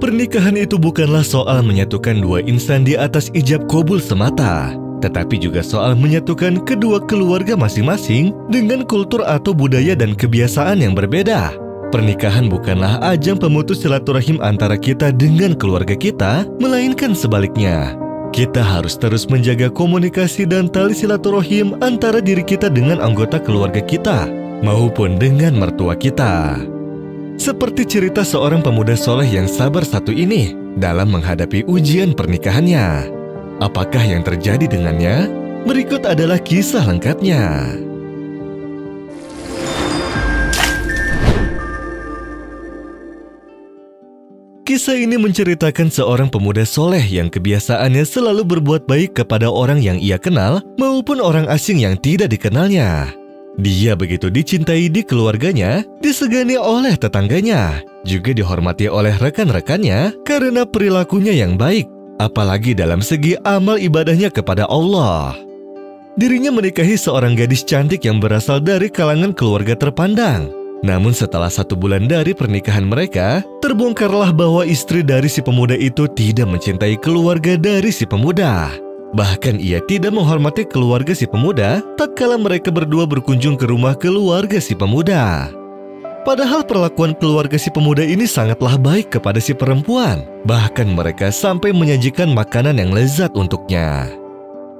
Pernikahan itu bukanlah soal menyatukan dua insan di atas ijab kabul semata, tetapi juga soal menyatukan kedua keluarga masing-masing dengan kultur atau budaya dan kebiasaan yang berbeda. Pernikahan bukanlah ajang pemutus silaturahim antara kita dengan keluarga kita, melainkan sebaliknya. Kita harus terus menjaga komunikasi dan tali silaturahim antara diri kita dengan anggota keluarga kita, maupun dengan mertua kita. Seperti cerita seorang pemuda soleh yang sabar satu ini dalam menghadapi ujian pernikahannya. Apakah yang terjadi dengannya? Berikut adalah kisah lengkapnya. Kisah ini menceritakan seorang pemuda soleh yang kebiasaannya selalu berbuat baik kepada orang yang ia kenal maupun orang asing yang tidak dikenalnya. Dia begitu dicintai di keluarganya, disegani oleh tetangganya, juga dihormati oleh rekan-rekannya karena perilakunya yang baik, apalagi dalam segi amal ibadahnya kepada Allah. Dirinya menikahi seorang gadis cantik yang berasal dari kalangan keluarga terpandang. Namun setelah 1 bulan dari pernikahan mereka, terbongkarlah bahwa istri dari si pemuda itu tidak mencintai keluarga dari si pemuda. Bahkan ia tidak menghormati keluarga si pemuda tatkala mereka berdua berkunjung ke rumah keluarga si pemuda. Padahal perlakuan keluarga si pemuda ini sangatlah baik kepada si perempuan. Bahkan mereka sampai menyajikan makanan yang lezat untuknya.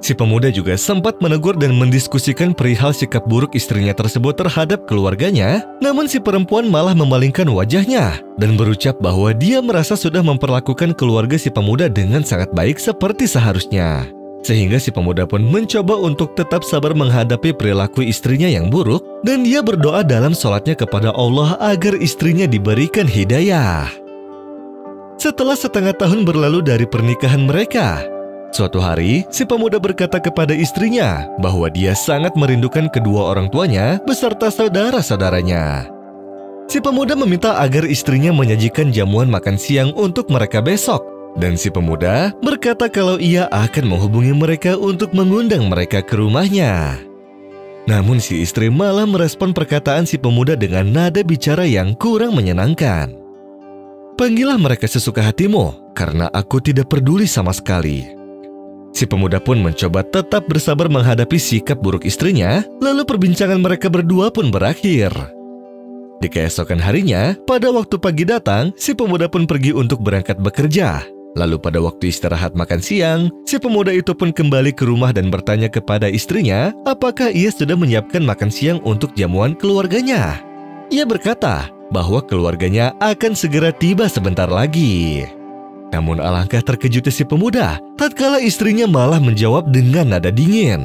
Si pemuda juga sempat menegur dan mendiskusikan perihal sikap buruk istrinya tersebut terhadap keluarganya, namun si perempuan malah memalingkan wajahnya dan berucap bahwa dia merasa sudah memperlakukan keluarga si pemuda dengan sangat baik seperti seharusnya. Sehingga si pemuda pun mencoba untuk tetap sabar menghadapi perilaku istrinya yang buruk, dan dia berdoa dalam sholatnya kepada Allah agar istrinya diberikan hidayah. Setelah 1/2 tahun berlalu dari pernikahan mereka, suatu hari, si pemuda berkata kepada istrinya bahwa dia sangat merindukan kedua orang tuanya beserta saudara-saudaranya. Si pemuda meminta agar istrinya menyajikan jamuan makan siang untuk mereka besok. Dan si pemuda berkata kalau ia akan menghubungi mereka untuk mengundang mereka ke rumahnya. Namun si istri malah merespon perkataan si pemuda dengan nada bicara yang kurang menyenangkan. "Panggillah mereka sesuka hatimu, karena aku tidak peduli sama sekali." Si pemuda pun mencoba tetap bersabar menghadapi sikap buruk istrinya, lalu perbincangan mereka berdua pun berakhir. Di keesokan harinya, pada waktu pagi datang, si pemuda pun pergi untuk berangkat bekerja. Lalu pada waktu istirahat makan siang, si pemuda itu pun kembali ke rumah dan bertanya kepada istrinya apakah ia sudah menyiapkan makan siang untuk jamuan keluarganya. Ia berkata bahwa keluarganya akan segera tiba sebentar lagi. Namun alangkah terkejutnya si pemuda tatkala istrinya malah menjawab dengan nada dingin.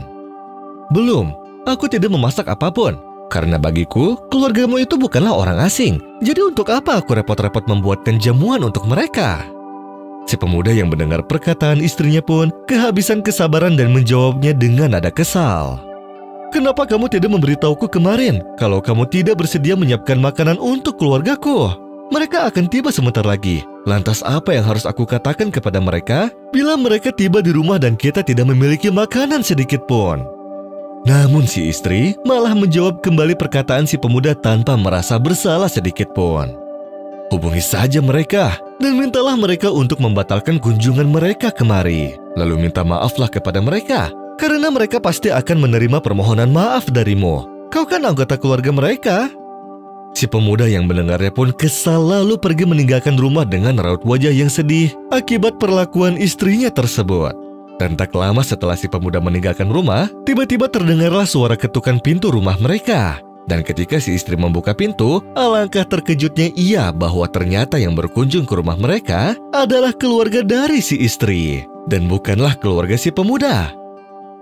"Belum, aku tidak memasak apapun. Karena bagiku, keluargamu itu bukanlah orang asing. Jadi untuk apa aku repot-repot membuatkan jamuan untuk mereka?" Si pemuda yang mendengar perkataan istrinya pun kehabisan kesabaran dan menjawabnya dengan nada kesal. "Kenapa kamu tidak memberitahuku kemarin kalau kamu tidak bersedia menyiapkan makanan untuk keluargaku? Mereka akan tiba sebentar lagi. Lantas apa yang harus aku katakan kepada mereka bila mereka tiba di rumah dan kita tidak memiliki makanan sedikit pun?" Namun si istri malah menjawab kembali perkataan si pemuda tanpa merasa bersalah sedikit pun. "Hubungi saja mereka dan mintalah mereka untuk membatalkan kunjungan mereka kemari. Lalu minta maaflah kepada mereka, karena mereka pasti akan menerima permohonan maaf darimu. Kau kan anggota keluarga mereka." Si pemuda yang mendengarnya pun kesal lalu pergi meninggalkan rumah dengan raut wajah yang sedih akibat perlakuan istrinya tersebut. Dan tak lama setelah si pemuda meninggalkan rumah, tiba-tiba terdengarlah suara ketukan pintu rumah mereka. Dan ketika si istri membuka pintu, alangkah terkejutnya ia bahwa ternyata yang berkunjung ke rumah mereka adalah keluarga dari si istri, dan bukanlah keluarga si pemuda.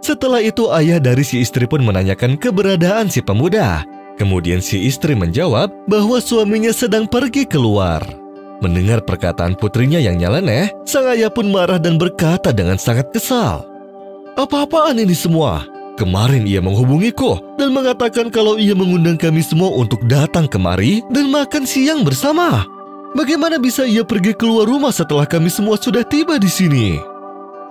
Setelah itu ayah dari si istri pun menanyakan keberadaan si pemuda. Kemudian si istri menjawab bahwa suaminya sedang pergi keluar. Mendengar perkataan putrinya yang nyeleneh, sang ayah pun marah dan berkata dengan sangat kesal, "Apa-apaan ini semua? Kemarin ia menghubungiku dan mengatakan kalau ia mengundang kami semua untuk datang kemari dan makan siang bersama. Bagaimana bisa ia pergi keluar rumah setelah kami semua sudah tiba di sini?"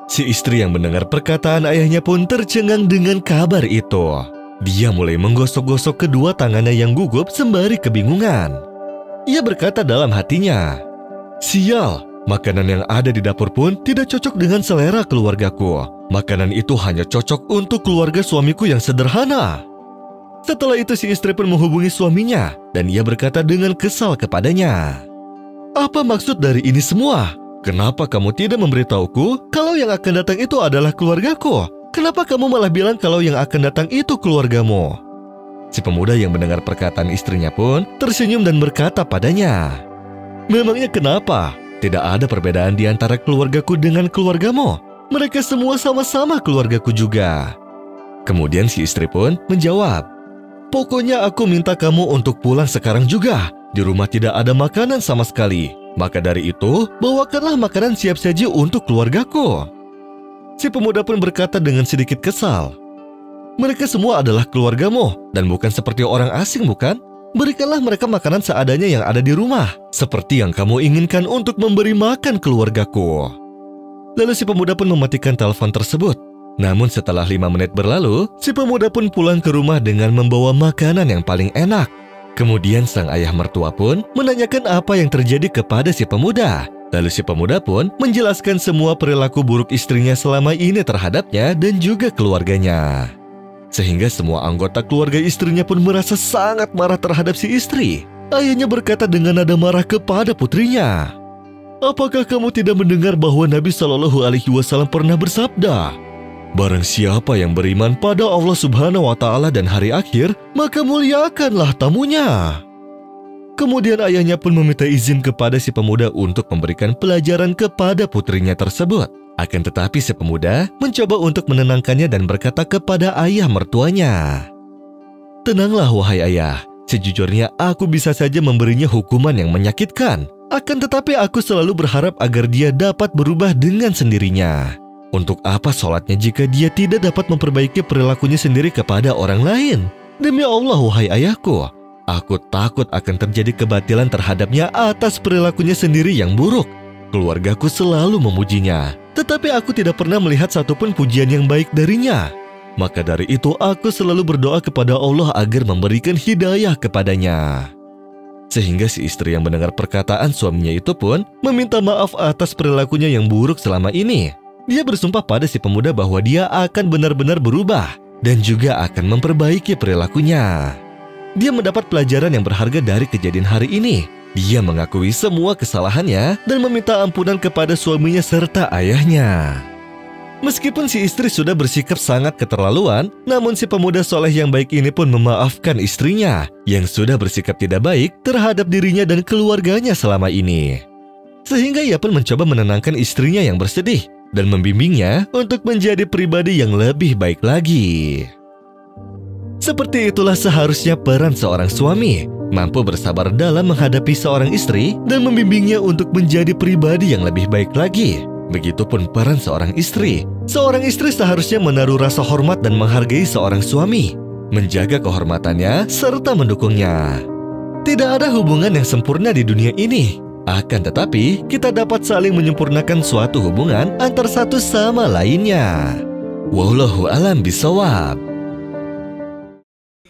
Si istri yang mendengar perkataan ayahnya pun tercengang dengan kabar itu. Dia mulai menggosok-gosok kedua tangannya yang gugup sembari kebingungan. Ia berkata dalam hatinya, "Sial, Makanan yang ada di dapur pun tidak cocok dengan selera keluargaku. Makanan itu hanya cocok untuk keluarga suamiku yang sederhana. Setelah itu si istri pun menghubungi suaminya dan ia berkata dengan kesal kepadanya, "Apa maksud dari ini semua? Kenapa kamu tidak memberitahuku kalau yang akan datang itu adalah keluargaku? Kenapa kamu malah bilang kalau yang akan datang itu keluargamu?" Si pemuda yang mendengar perkataan istrinya pun tersenyum dan berkata padanya, "Memangnya kenapa? Tidak ada perbedaan di antara keluargaku dengan keluargamu. Mereka semua sama-sama keluargaku juga." Kemudian si istri pun menjawab, "Pokoknya aku minta kamu untuk pulang sekarang juga. Di rumah tidak ada makanan sama sekali. Maka dari itu, bawakanlah makanan siap saji untuk keluargaku." Si pemuda pun berkata dengan sedikit kesal, "Mereka semua adalah keluargamu dan bukan seperti orang asing, bukan? Berikanlah mereka makanan seadanya yang ada di rumah, seperti yang kamu inginkan untuk memberi makan keluargaku." Lalu si pemuda pun mematikan telepon tersebut. Namun setelah 5 menit berlalu, si pemuda pun pulang ke rumah dengan membawa makanan yang paling enak. Kemudian sang ayah mertua pun menanyakan apa yang terjadi kepada si pemuda. Lalu si pemuda pun menjelaskan semua perilaku buruk istrinya selama ini terhadapnya dan juga keluarganya. Sehingga semua anggota keluarga istrinya pun merasa sangat marah terhadap si istri. Ayahnya berkata dengan nada marah kepada putrinya, "Apakah kamu tidak mendengar bahwa Nabi Shallallahu Alaihi Wasallam pernah bersabda, barang siapa yang beriman pada Allah Subhanahu Wa Taala dan hari akhir, maka muliakanlah tamunya." Kemudian ayahnya pun meminta izin kepada si pemuda untuk memberikan pelajaran kepada putrinya tersebut. Akan tetapi si pemuda mencoba untuk menenangkannya dan berkata kepada ayah mertuanya, "Tenanglah wahai ayah, sejujurnya aku bisa saja memberinya hukuman yang menyakitkan. Akan tetapi aku selalu berharap agar dia dapat berubah dengan sendirinya. Untuk apa sholatnya jika dia tidak dapat memperbaiki perilakunya sendiri kepada orang lain? Demi Allah wahai ayahku, aku takut akan terjadi kebatilan terhadapnya atas perilakunya sendiri yang buruk. Keluargaku selalu memujinya, tetapi aku tidak pernah melihat satupun pujian yang baik darinya. Maka dari itu aku selalu berdoa kepada Allah agar memberikan hidayah kepadanya." Sehingga si istri yang mendengar perkataan suaminya itu pun meminta maaf atas perilakunya yang buruk selama ini. Dia bersumpah pada si pemuda bahwa dia akan benar-benar berubah dan juga akan memperbaiki perilakunya. Dia mendapat pelajaran yang berharga dari kejadian hari ini. Dia mengakui semua kesalahannya dan meminta ampunan kepada suaminya serta ayahnya. Meskipun si istri sudah bersikap sangat keterlaluan, namun si pemuda soleh yang baik ini pun memaafkan istrinya yang sudah bersikap tidak baik terhadap dirinya dan keluarganya selama ini. Sehingga ia pun mencoba menenangkan istrinya yang bersedih dan membimbingnya untuk menjadi pribadi yang lebih baik lagi. Seperti itulah seharusnya peran seorang suami, mampu bersabar dalam menghadapi seorang istri dan membimbingnya untuk menjadi pribadi yang lebih baik lagi. Begitupun peran seorang istri. Seorang istri seharusnya menaruh rasa hormat dan menghargai seorang suami, menjaga kehormatannya serta mendukungnya. Tidak ada hubungan yang sempurna di dunia ini. Akan tetapi, kita dapat saling menyempurnakan suatu hubungan antar satu sama lainnya. Wallahu a'lam bishawab.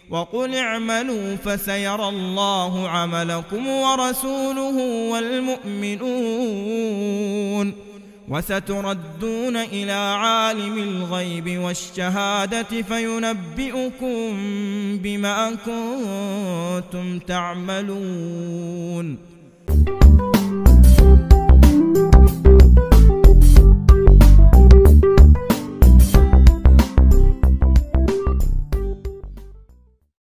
وقل اعملوا فسيرى الله عملكم ورسوله والمؤمنون وستردون إلى عالم الغيب والشهادة فينبئكم بما كنتم تعملون